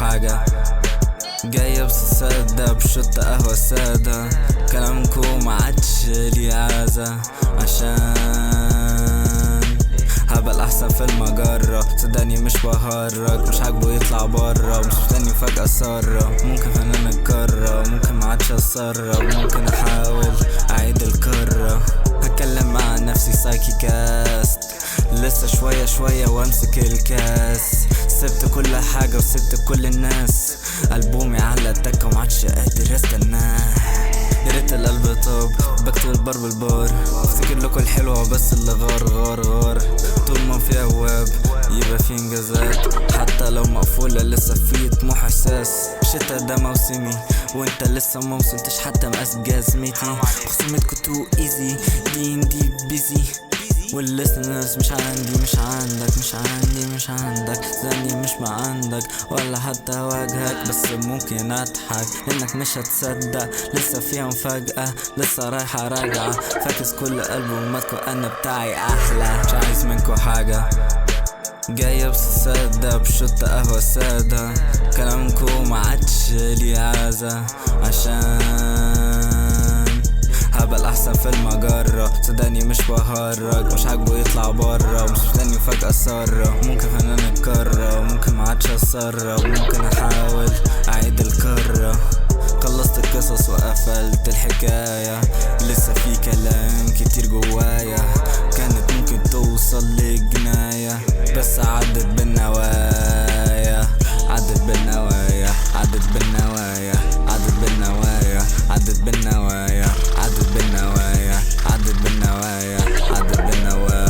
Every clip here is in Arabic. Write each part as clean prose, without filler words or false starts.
حاجة جاية بسادة بشط قهوة سادة، كلامكو معادش ليه عازة، عشان هبقى الأحسن في المجرة. صدقني مش بهرج، مش عاجبه يطلع برا، مش مستني فجأة سرة. ممكن فنان اتكرر، ممكن معادش اتسرب، ممكن احاول اعيد الكرة. هتكلم مع نفسي سايكي كاست، لسه شوية شوية وامسك الكاس. سبت كل حاجة وسبت كل الناس، ألبومي على التكة ومعادش قادر استناه. ياريت القلب طاب بكتب البار بالبار، افتكر لكم الحلوة بس اللي غار غار غار. طول ما في ابواب يبقى في انجازات، حتى لو مقفولة لسه في طموح احساس. الشتا ده موسمي وانت لسه ما وصلتش حتى مقاس جزمتي. خصومتكوا تو ايزي دي بيزي، والليسنرز مش عندي مش عندك مش عندي مش عندك، زني مش ما عندك ولا حتى واجهك. بس ممكن اضحك انك مش هتصدق، لسه فيها مفاجأة لسه رايحة راجعة. فاكس كل ألبوماتكوا انا بتاعي احلى، مش عايز منكوا حاجة جاية بسادة بشط قهوة سادة، كلامكو معادش ليه عازة، عشان هبقى الأحسن في المجرة. صدقني مش بهرج، مش عاجبه يطلع برا، مش مستني فجأة سرة. ممكن فنان اتكرر، ممكن معادش اتسرب، ممكن احاول اعيد الكرة. خلصت القصص وقفلت الحكاية، لسه في كلام كتير جوايا، كانت ممكن توصل لجناية بس عدت بالنوايا، عدت بالنوايا، عدت بالنوايا، عدت بالنوايا، عدت بالنوايا، عدت بالنوايا، عدت بالنوايا، عدت بالنوايا.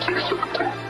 Thank you.